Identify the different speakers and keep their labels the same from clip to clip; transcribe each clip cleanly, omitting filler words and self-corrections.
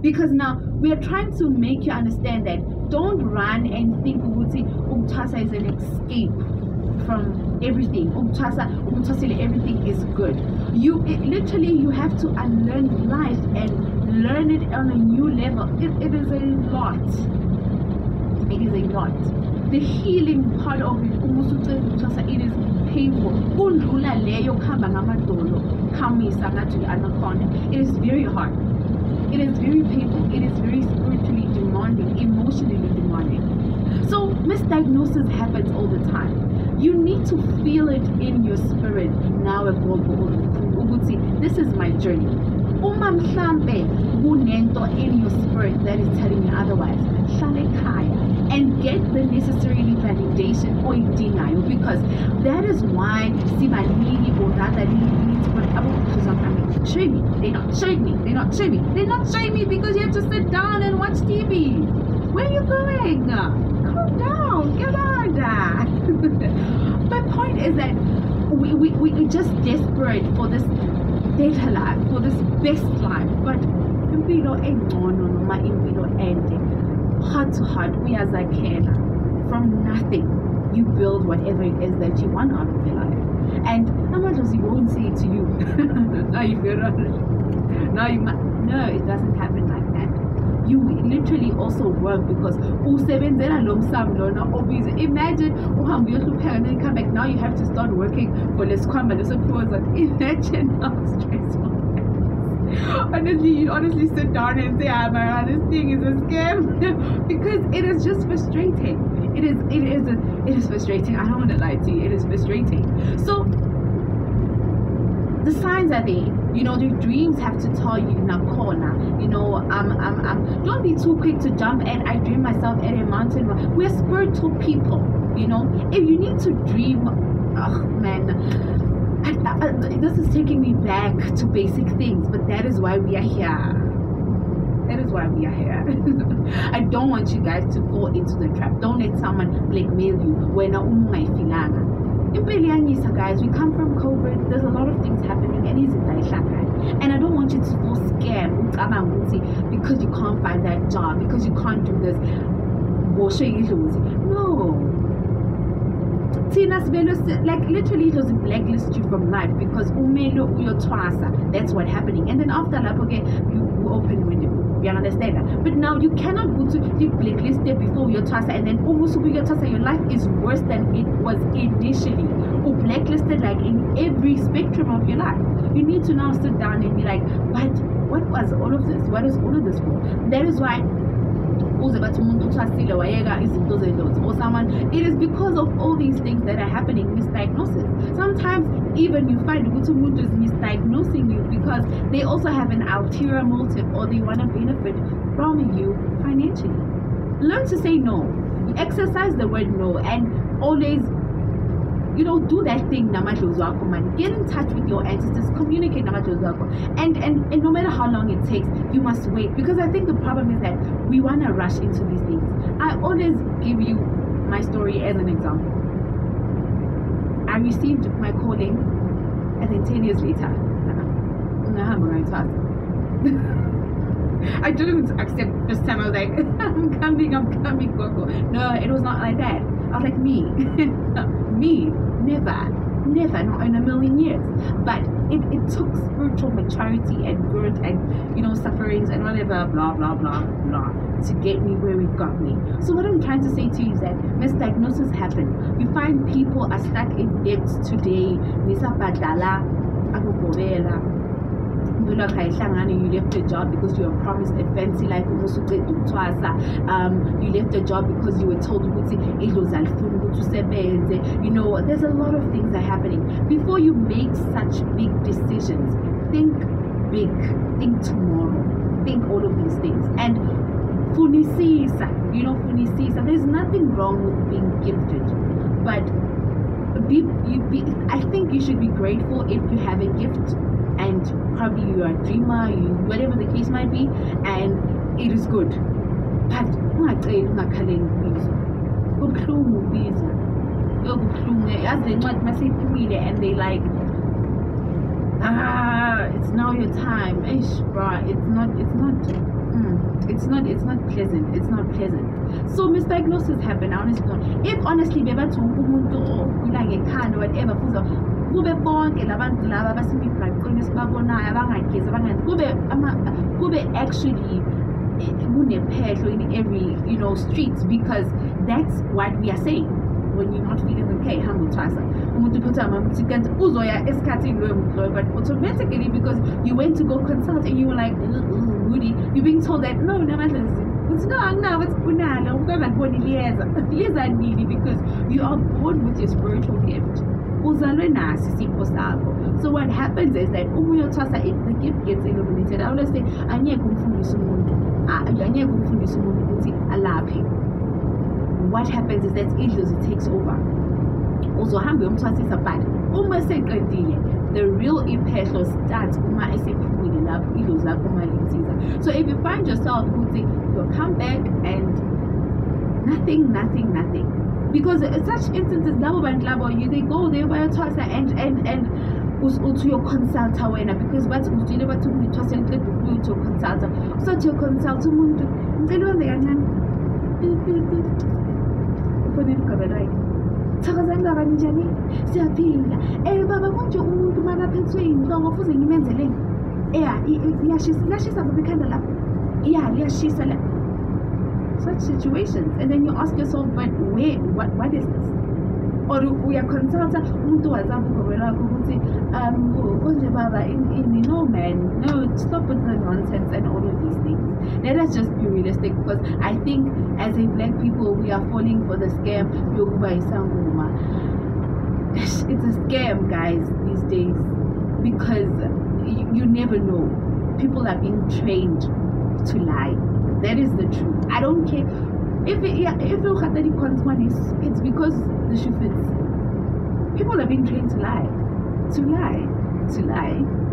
Speaker 1: Because now we are trying to make you understand that don't run and think Umtasa is an escape from everything. Everything is good. Literally you have to unlearn life and learn it on a new level. It is a lot. It is a lot. The healing part of it, it is painful. It is very hard. It is very painful. It is very spiritually demanding, emotionally demanding. So misdiagnosis happens all the time. You need to feel it in your spirit. Now this is my journey. In your spirit that is telling you otherwise, and get the necessary validation because that is why they're not showing me because you have to sit down and watch TV. Where are you going? Calm down, get on that. My point is that we're just desperate for this better life, for this best life, but heart to heart, we as I can, from nothing you build whatever it is that you want out of your life. And how much does he won't say it to you? No, it doesn't happen like that. You literally also work because imagine and then you come back. Now you have to start working for less crumble. Imagine how stressful. Honestly, you honestly sit down and say, this thing is a scam. Because it is just frustrating. It is frustrating. I don't want to lie to you. It is frustrating. So the signs are there. The dreams have to tell you don't be too quick to jump and I dream myself at a mountain. We're spiritual people, if you need to dream, this is taking me back to basic things, but that is why we are here. That is why we are here. I don't want you guys to fall into the trap. Don't let someone blackmail you when guys, we come from COVID. There's a lot of things happening, and I don't want you to feel scared because you can't find that job, because you can't do this. No. Like literally it was blacklist you from life because that's what's happening. And then after that, okay, you open window. You understand that? But now you cannot go to the blacklisted before your TASA and then almost your TASA, your life is worse than it was initially. Or blacklisted like in every spectrum of your life. You need to now sit down and be like, what was all of this? What is all of this for? That is why or someone, it is because of all these things that are happening, misdiagnosis. Sometimes even you find someone is misdiagnosing you because they also have an ulterior motive or they want to benefit from you financially. Learn to say no. Exercise the word no and always do that thing. Get in touch with your ancestors, communicate, and no matter how long it takes, you must wait. Because I think the problem is that we want to rush into these things. I always give you my story as an example. I received my calling, and then 10 years later, I didn't accept this time. I was like, I'm coming, Coco. No, it was not like that. I was like, me, never, not in a million years. But it took spiritual maturity and growth and sufferings and whatever, blah blah blah blah, to get me where it got me. So what I'm trying to say to you is that misdiagnosis happen. You find people are stuck in debt today. You left the job because you were promised a fancy life. You left the job because you were told there's a lot of things that are happening. Before you make such big decisions, think big, think tomorrow, think all of these things. And funisisa, there's nothing wrong with being gifted, but I think you should be grateful if you have a gift. And probably you are a dreamer, whatever the case might be, and it is good. But and they like, it's now your time. It's not. it's not pleasant. It's not pleasant. So misdiagnosis happen. Honestly, if honestly bebathi umuntu ogula ngekhanda whatever fuza kube bonke labantu laba abasemigaqweni esibabonayo abangagezi kube actually kunephehlo in every street, because that's what we are saying. When you're not feeling okay, hamba uthwasa umuntu uphutha amamuthi kanti uzoya esikhathini loyo, but automatically because you went to go consult and you were like Woody, you're being told that no it's nini, because you are born with your spiritual gift. So what happens is that the gift gets illuminated. I always say what happens is that it takes over. Also, the real imphehlo starts so if you find yourself you'll come back and nothing, because such instances they go there by and to your consultant wena, because what ujile bathi uyithwasa liqedwe to consultant so to your consultant umuntu ngicela wenze kancane ufanele ugabelayo thakazani baba njani siyaphila baba konje umuntu makaphethwe inhloko fuze ngimenzele liyashisa baba ikhanda lapho liyashisa la. Such situations, and then you ask yourself, but wait, what is this? Or we are consulting umuntu wazama ukugobela ukuthi konje baba no man, no, stop with the nonsense and all of these things. Let us just be realistic, because I think as a black people we are falling for the scam yokuba isangoma. It's a scam, guys, these days, because you never know. People are being trained to lie. That is the truth. I don't care if it's because the shoe fits. People are being trained to lie,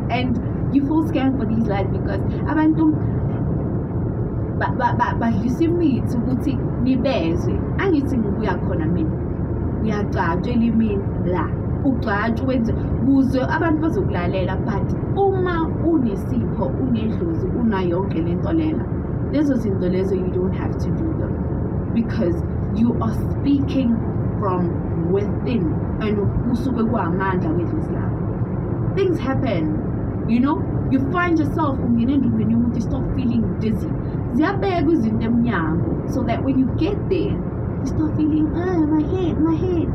Speaker 1: and you fall scam for these lies because abantu. But you see me to ukuthi nibezwe angithi ngibuya khona mina ngiyaqajwa elimini la ugcatshwe wenze kuze abantu bazokulalela, but uma unesipho unedlozi unayo yonke lento lena lezo zinto lezo you don't have to do them, because you are speaking from within and usuke kuamandla wedlozi lakho. Things happen, you find yourself ungene endumeni yomuntu, you start feeling dizzy, ziyabekwa izinto emnyango, so that when you get there you start feeling my head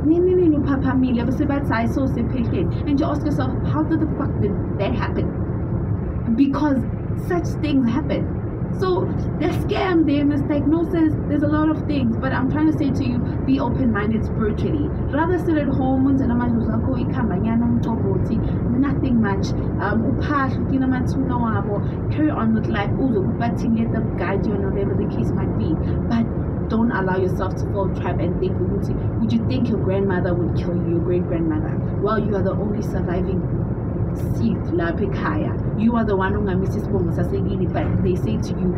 Speaker 1: nini uphaphamiile bese bathi hayi so sephehleni, and you ask yourself, how did the fuck did that happen? Because such things happen. So there's scam, there's misdiagnosis, there's a lot of things, but I'm trying to say to you, be open-minded spiritually. Rather sit at home and nothing much. Carry on with life, let them guide you and whatever the case might be. But don't allow yourself to fall trap and think, would you think your grandmother would kill you, your great-grandmother? Well, you are the only surviving seed lapha ekhaya. You are the one ongamisa isibongo sasekini, but they say to you,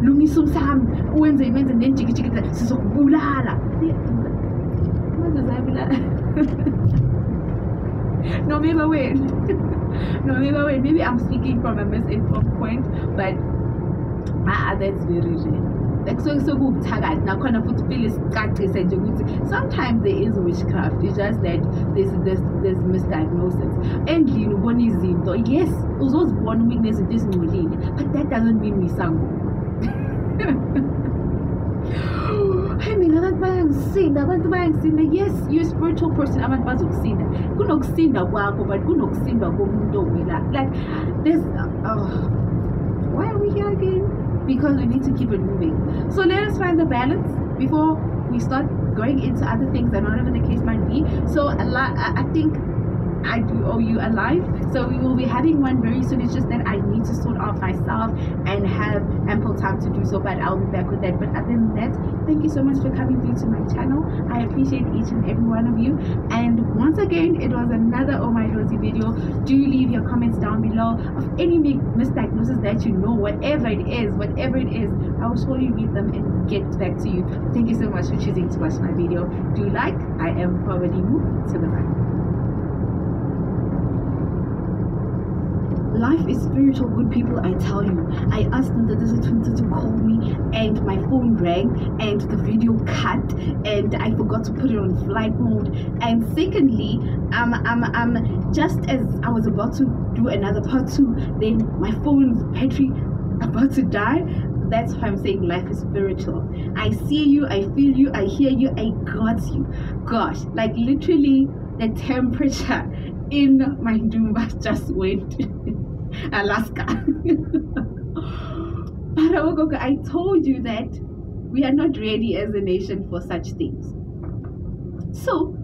Speaker 1: lungisa umsami uwenze nenjikijikisa sizokubulala. No, maybe I'm speaking from a misinformed point, but that's very rare. Like so kubuthakathi nakhona futhi phela sicacise nje ukuthi sometimes there is witchcraft. It's just that there's misdiagnosis. Endlini ubona izinto, yes, uzozibona uma kunezinto ezingcolile, but that doesn't mean uyisangoma. Hey mina abantu bayangisinda. Yes, you're a spiritual person, abantu bazokusinda. Kunokusinda kwakho, but kunokusinda komuntu owila. Like there's why are we here again? Because we need to keep it moving. So let us find the balance before we start going into other things and whatever the case might be. So I think I do owe you a live, so we will be having one very soon. It's just that I need to sort out myself and have ample time to do so, but I'll be back with that. But other than that, thank you so much for coming through to my channel. I appreciate each and every one of you, and once again, it was another Oh My Rosie video. Do leave your comments down below of any misdiagnosis that you know, whatever it is, I will surely read them and get back to you. Thank you so much for choosing to watch my video. Do like. I am Badimo. To the right. Life is spiritual, good people, I tell you. I asked N12 to call me and my phone rang and the video cut and I forgot to put it on flight mode. And secondly, just as I was about to do another part 2, then my phone's battery about to die. That's why I'm saying life is spiritual. I see you, I feel you, I hear you, I got you. Gosh, like literally the temperature in my Dumba just went Alaska. But I told you that we are not ready as a nation for such things. So,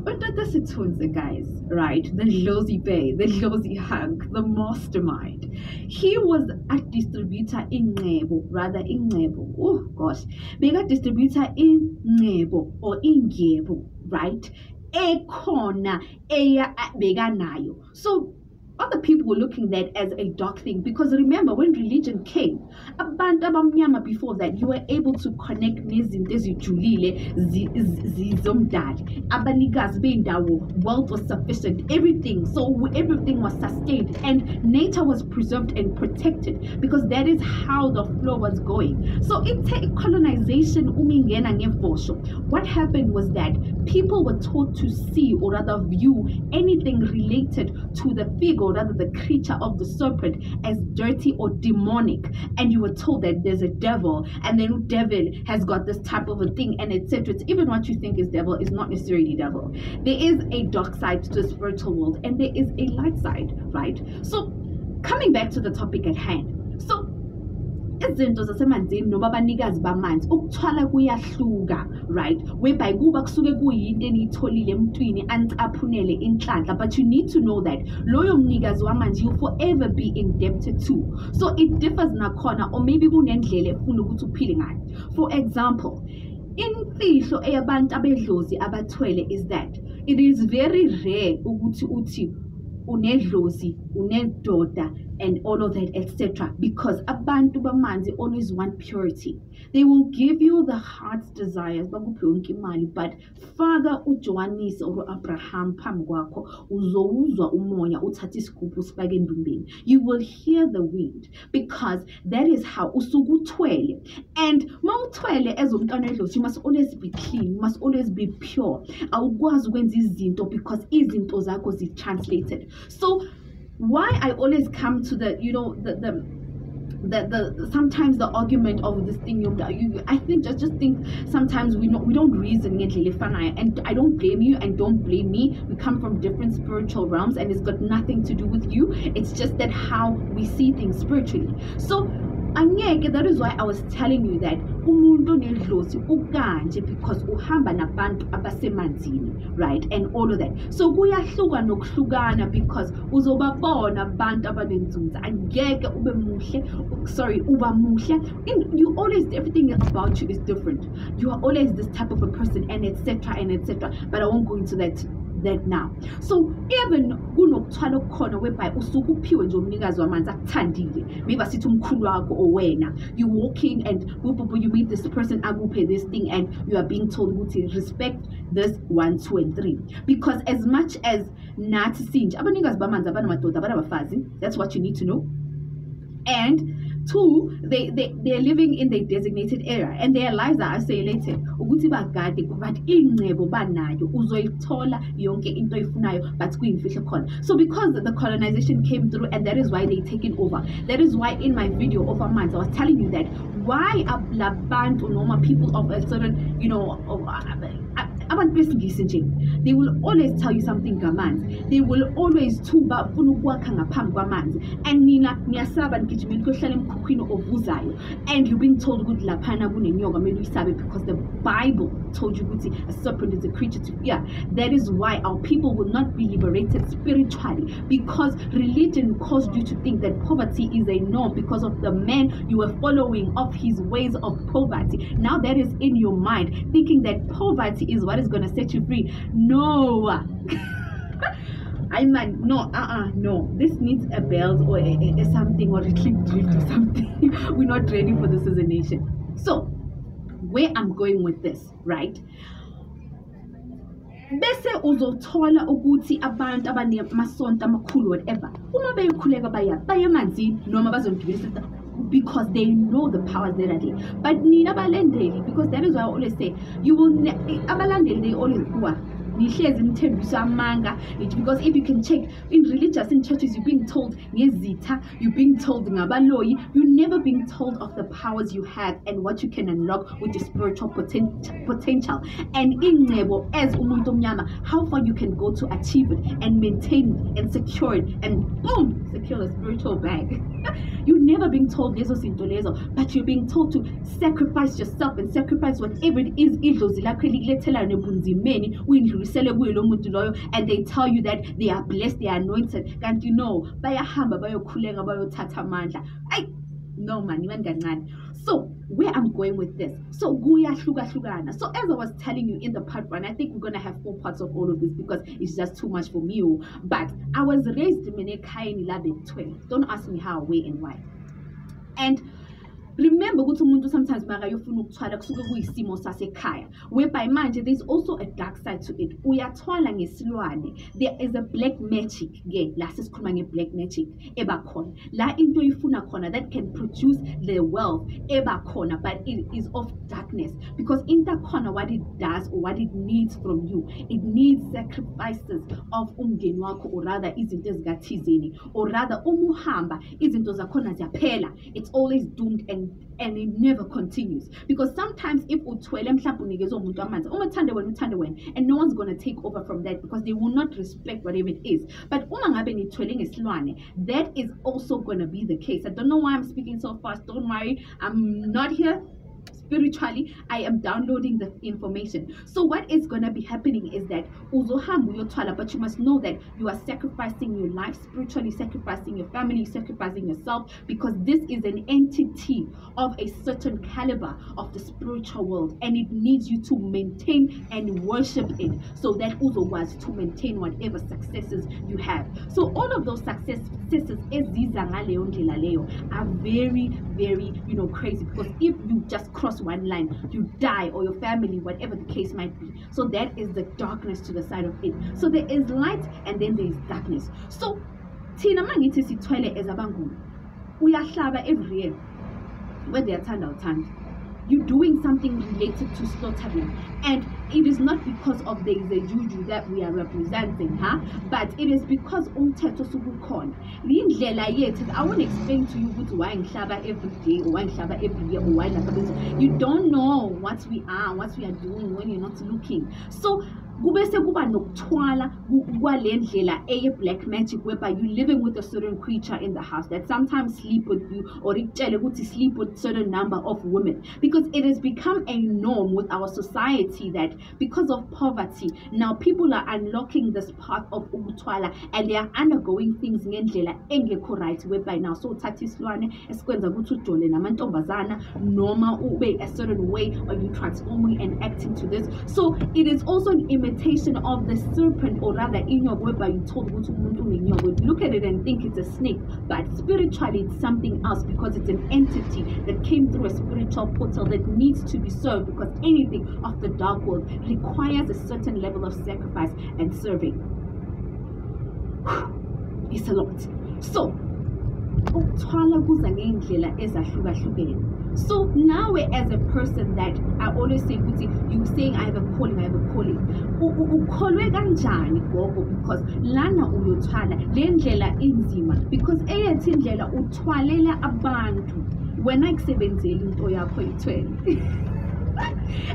Speaker 1: but that's it, guys, right? The Lozy Bay, the Lozy Hunk, the mastermind. He was a distributor in Mpho, rather in Mpho. Oh gosh, mega distributor in Mpho or in Mpho, right? Ekona eya bega nayo. So other people were looking at that as a dark thing, because remember when religion came, abantu abamnyama before that, you were able to connect nezinto ezijulile zomdali. Abanikazi bendawo, wealth was sufficient, everything. So everything was sustained and nature was preserved and protected, because that is how the flow was going. So in colonization, what happened was that people were taught to see, or rather view, anything related to the figure, or rather the creature of the serpent, as dirty or demonic. And you were told that there's a devil, and then devil has got this type of a thing, and etc. Even what you think is devil is not necessarily devil. There is a dark side to the spiritual world, and there is a light side, right? So coming back to the topic at hand. So izinto zasemanzini noba abanikazi bamanzi ukuthwala kuyahluka, right? Whereby kuba kusuke kuyinto eniyitholile emntwini anicaphunele inhlanhla, but you need to know that loyo mnikazi wamanzi you forever be indebted to. So it differs nakhona, or maybe kunendlela efuna ukuthi uphile ngayo. For example, imfihlo eyabantu abedlozi abathwele is that it is very rare ukuthi uthi unedlozi, unedoda, and all of that, etc. Because abantu bamanzi always want purity. They will give you the heart's desires, but Father uJohannes or Abraham phambi kwakho uzowuzwa umoya uthatha isigubhu sifake endumbeni. You will hear the wind, because that is how usuke uthwele. And mawuthwele as umntwana edlozi, you must always be clean, you must always be pure. Awukwazi ukwenza izinto because izinto zakho zi-translated. So why I always come to the, you know, the sometimes the argument of this thing, I think just think sometimes we don't reason, and I don't blame you and don't blame me. We come from different spiritual realms, and it's got nothing to do with you. It's just that how we see things spiritually. So that is why I was telling you that umuntu nedlozi ukanje, because uhamba nabantu abasemanzini, right? And all of that. So kuyahluka nokuhlukana, because uzobabona abantu abanenzunza angeke ube muhle, sorry, uba muhle. You always, everything about you is different. You are always this type of a person, and etc. and etc. But I won't go into that now. So even kunokuthwala khona whereby usuke uphiwe nje umnikazi wamanzi akuthandile, maybe asithi umkhulu wakho or wena, you walking and you meet this person akuphe this thing, and you are being told ukuthi respect this 1, 2 and 3, because as much as nathi sinje abanikazi bamanzi abanamadoda abanabafazi, that's what you need to know. And 2, they're living in the designated area, and their lives are isolated. Ukuthi bagade but ingcebo banayo uzoyithola yonke into oyifunayo, but kuyimfihlo khona. So because the colonization came through, and that is why they taken over. That is why in my video of a month I was telling you that why abantu noma people of a certain, you know, they will always tell you something ngamanzi. They will always thuba ufuna ukwakha ngaphambi kwamanzi, and nina niyasaba ngijimela ukuhlala emkhukhwini ovuzayo, and you're being told ukuthi laphana kunenyoka kumele uyisabe, because the Bible told you ukuthi a serpent is a creature to fear. That is why our people will not be liberated spiritually, because religion caused you to think that poverty is a norm because of the man you were following of his ways of poverty. Now that is in your mind, thinking that poverty is what is going to set you free. No. I mean, no, no. This needs a belt or a something, or a clip drift or something. We're not ready for this as a nation. So, where I'm going with this, right? bese uzothola ukuthi abantu abanemasonto amakhulu whatever uma beyikhuleka baya emanzini noma bazongibelisa because they know the powers that are there. But nina abalandeli, because that is why I always say you will abalandeli, they always go because if you can check in religious in churches, you're being told you're being told you're never being told of the powers you have and what you can unlock with your spiritual potential. And in Nebo as umuntu mnyama, how far you can go to achieve it and maintain it and secure it and boom, secure the spiritual bag. You're never being told lezo sinto lezo, but you're being told to sacrifice yourself and sacrifice whatever it is and they tell you that they are blessed, they are anointed. Can't you know? No man, so where I'm going with this, so so as I was telling you in the part one, I think we're gonna have 4 parts of all of this because it's just too much for me. But I was raised in N12. Don't ask me how, where, and why. And remember, sometimes whereby manje there's also a dark side to it. There is a black magic, black magic la into ifuna khona that can produce the wealth but it is of darkness, because in that corner what it does or what it needs from you, it needs sacrifices of umndeni wakho, or rather izinto ezikathizeni, or rather umuhamba izinto zakhona ziyaphela. It's always doomed and it never continues, because sometimes if uthwele mhlawumbe unikezwe umuntu amanzi umathande wena and no one's going to take over from that because they will not respect whatever it is. But uma ngabe nithwele ngesilwane, that is also going to be the case. I don't know why I'm speaking so fast. Don't worry, I'm not here spiritually, I am downloading the information. So what is going to be happening is that but you must know that you are sacrificing your life spiritually, sacrificing your family, sacrificing yourself, because this is an entity of a certain caliber of the spiritual world, and it needs you to maintain and worship it, so that also was to maintain whatever successes you have. So all of those successes are very, very, crazy, because if you just cross one line, you die, or your family, whatever the case might be. So that is the darkness to the side of it. So there is light and then there is darkness. So thina mangithi sithwele ezabangu uyahlaba every year when they attend our time. You're doing something related to slaughtering, and it is not because of there is a juju that we are representing, but it is because umthetho subukhona. Lindlela yethu, I won't explain to you why ngihlaba every day or why ngihlaba every year or why like. You don't know what we are doing when you're not looking. So kubese kuba nokuthwala kwalendlela eye black magic, whereby you living with a certain creature in the house that sometimes sleep with you, or sleep with certain number of women, because it has become a norm with our society that because of poverty now people are unlocking this path of ukuthwala, and they are undergoing things ngendlela engekho right, whereby now so uthatha isilwane esikwenza ukuthi ujole namantombazana noma ube a certain way, or you transforming and acting to this. So it is also an imitation of the serpent, or rather inyoka, whereby you told umuntu look at it and think it's a snake, but spiritually it's something else, because it's an entity that came through a spiritual portal that needs to be served, because anything of the dark world requires a certain level of sacrifice and serving. It's a lot. So so now as a person that I always say, you saying I have a calling, because lana uyothwala lendlela inzima, because eyathi indlela uthwalela abantu wena kusebenzela into yakho ithwele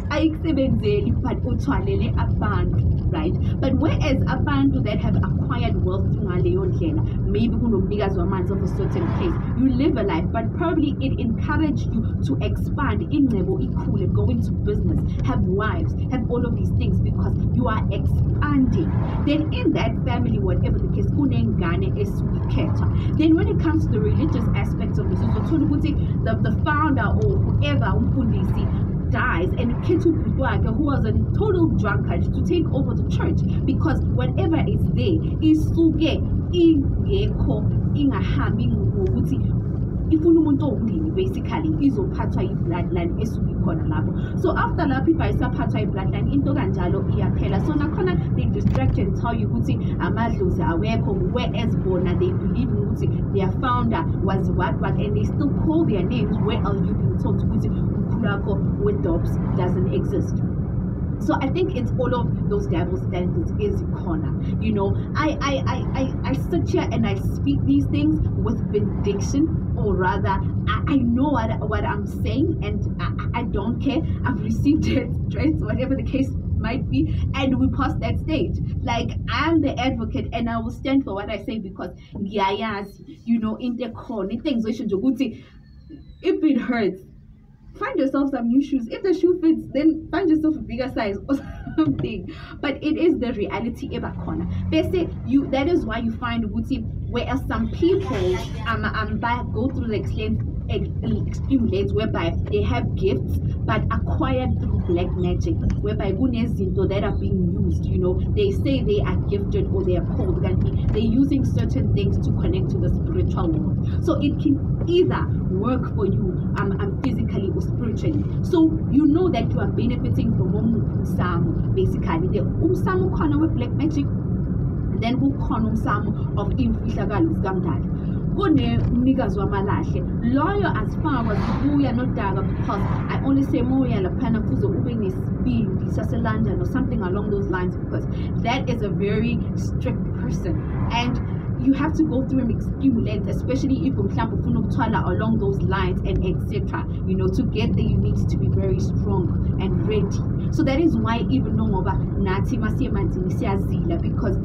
Speaker 1: ayisebenzeli but uthwalele abantu, right? But whereas abantu that have acquired wealth through ngaleyo ndlela, maybe kunomnikazi wamanzi of a certain place, you live a life, but probably it encouraged you to expand ingcebo ikhule, go into business, have wives, have all of these things, because you are expanding. Then in that family, whatever the case, kunengane esuyikhetha. Then when it comes to the religious aspects of this, the founder or whoever umfundisi dies, and Ketu Budwaga, who was a total drunkard, to take over the church, because whatever is there is suge ingekho ingahambi ngokuthi ifuna umuntu owumndeni basically izophathwa i-bloodline esuke khona lapho. So after lapho if ayisaphathwa i-bloodline into kanjalo iyaphela. So nakhona they distract and tell you ukuthi amadlozi awekho, whereas bona they believe ukuthi their founder was what and they still call their names, where else you being told ukuthi ukhulako with dogs doesn't exist. So I think it's all of those double standards is corner. You know, I sit here and I speak these things with benediction, or rather I know what I'm saying, and I don't care. I've received it, right? Whatever the case might be, and we pass that stage. Like, I'm the advocate and I will stand for what I say, because you know, in the corner things we should do. If it hurts, find yourself some new shoes. If the shoe fits, then find yourself a bigger size or something. But it is the reality ever corner. That is why you find where some people go through the extreme lengths whereby they have gifts but acquired through black magic, whereby gunezinto that are being used. You know, they say they are gifted or they are called, they're using certain things to connect to the spiritual world. So it can either work for you physically or spiritually. So you know that you are benefiting from umsamo, basically the umsamo corner with black magic, then who corner umsamo of imfihlakalo zikandala. Niggas were malahle lawyer as far as we are not daga, because I only say moya la pana kuzo ubeni speed London or something along those lines, because that is a very strict person and you have to go through an extreme length, especially if along those lines and etc. You know, to get there you need to be very strong and ready. So that is why even no more nathi masiyemandini siyazila, because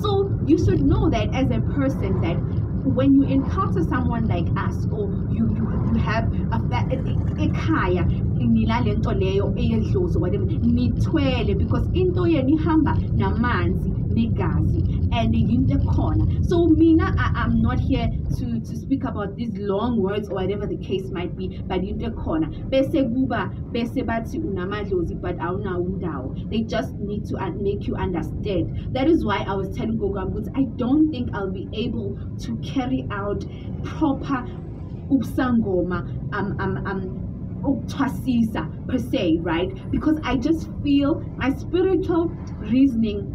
Speaker 1: so you should know that as a person, that when you encounter someone like us, or you have a kaya nilale nto leyo eyedlozi whatever nithwele, because into yeni hamba namanzi negazi and yinte corner. So mina I'm not here to speak about these long words or whatever the case might be, but yinte corner bese kuba bese bathi unamadlozi but awuna undawo. They just need to make you understand. That is why I was telling Gogo, I don't think I'll be able to carry out proper ubsangoma per se, right? Because I just feel my spiritual reasoning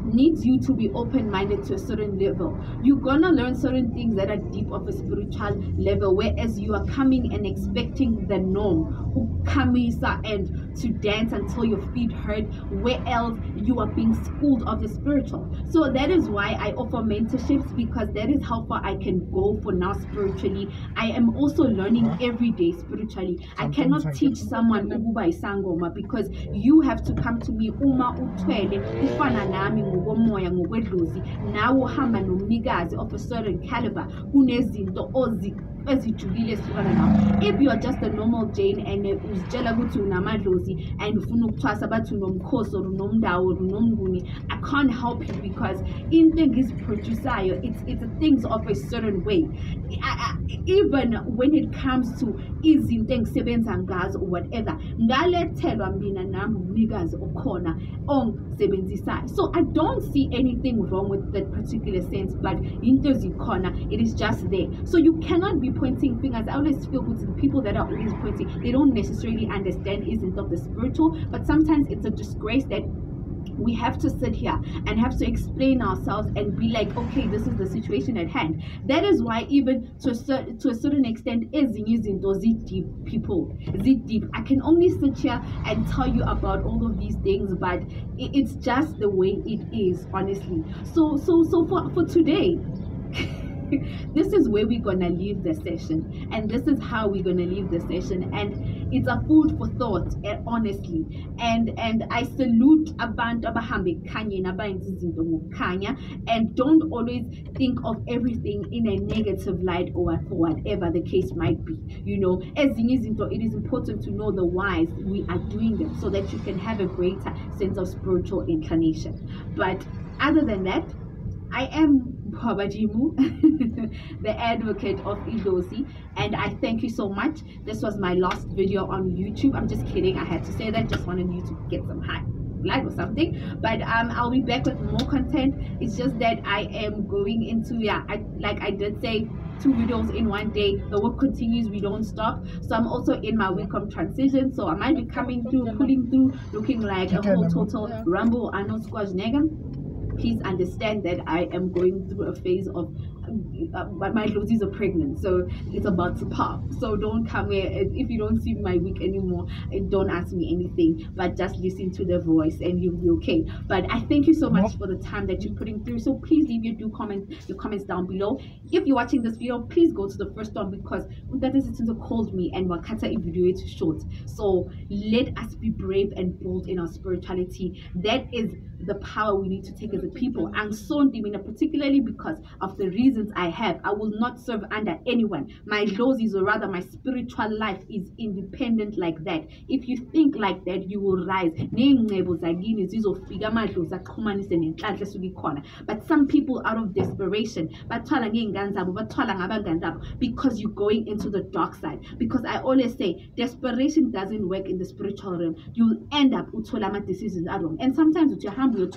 Speaker 1: needs you to be open-minded to a certain level. You're gonna learn certain things that are deep of a spiritual level, whereas you are coming and expecting the norm, ukamisa, and to dance until your feet hurt, where else you are being schooled of the spiritual. So that is why I offer mentorships, because that is how far I can go for now spiritually. I am also learning every day spiritually. I cannot teach someone ukuba isangoma, because you have to come to me uma utwele ufana nami ngokomoya ngokwedlozi, nawo hamba nomnikazi of a certain caliber kunezinto ezijulile esifana nawo. If you are just a normal Jane and uzitshela ukuthi unamadlozi and ufuna ukuthwasa bathi unomkhosi or unomndawo or unomnguni, I can't help you, because in things producer it's things of a certain way. Even when it comes to izinto engisebenza ngazo or whatever, ngalethelwa mina nami umnikazi okhona ongisebenzisayo. So I don't see anything wrong with that particular sense, but into zikhona, it is just there. So you cannot be pointing fingers. I always feel good to the people that are always pointing, they don't necessarily understand isn't of the spiritual, but sometimes it's a disgrace that we have to sit here and have to explain ourselves and be like, okay, this is the situation at hand. That is why even to a certain extent, those deep people, deep. I can only sit here and tell you about all of these things, but it's just the way it is, honestly. So for today, this is where we're gonna leave the session, and this is how we're gonna leave the session, and it's a food for thought, honestly. And I salute abantu abahambe khanya nabayenza izinto ngokukhanya, and don't always think of everything in a negative light or for whatever the case might be. You know, ezinye izinto, it is important to know the whys we are doing them, so that you can have a greater sense of spiritual inclination. But other than that, I am Badimo, the advocate of Ilosi, and I thank you so much. This was my last video on YouTube. I'm just kidding. I had to say that. Just wanted you to get some hype. flag or something. But I'll be back with more content. It's just that I am going into, like I did say, 2 videos in one day. The work continues, we don't stop. So I'm also in my week of transition, so I might be coming through, pulling through, looking like a whole total Rambo Arnold Schwarzenegger. Please understand that I am going through a phase of my loses are pregnant, so it's about to pop. So don't come here if you don't see my week anymore, and don't ask me anything, but just listen to the voice and you'll be okay. But I thank you so much for the time that you're putting through. So please leave your comments down below. If you're watching this video, please go to the first one, because that is called me and wakata video it short. So let us be brave and bold in our spirituality. That is the power we need to take as a people. And so particularly because of the reasons I have. I will not serve under anyone. My laws, or rather my spiritual life, is independent like that. If you think like that, you will rise. But some people, out of desperation, because you're going into the dark side. Because I always say desperation doesn't work in the spiritual realm. You'll end up with decisions are wrong. And sometimes with your humble, you're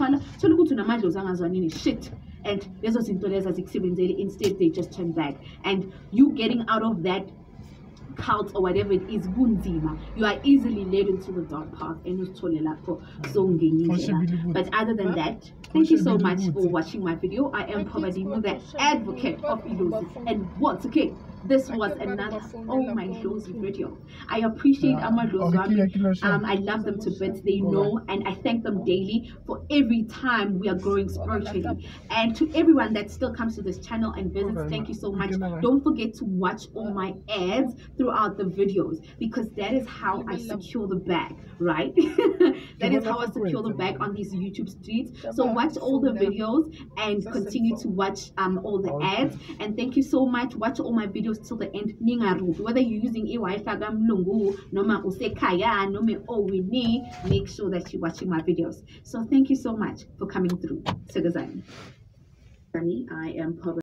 Speaker 1: shit. And instead they just turn back, and you getting out of that cult or whatever it is, you are easily led into the dark path. But other than that, thank you so much for watching my video. I am Mpho, the advocate of Ilozi, and once again, this was another my Lozi video. I appreciate I love them to bits. They know, and I thank them daily for every time we are growing spiritually. And to everyone that still comes to this channel and visits, thank you so much. Don't forget to watch all my ads throughout the videos, because that is how I secure the bag, right? That is how I secure the bag on these YouTube streets. So watch all the videos and continue to watch all the ads. And thank you so much. Watch all my videos till the end. Whether you're using Wi-Fi, make sure that you're watching my videos. So thank you so much for coming through. I am Mpho.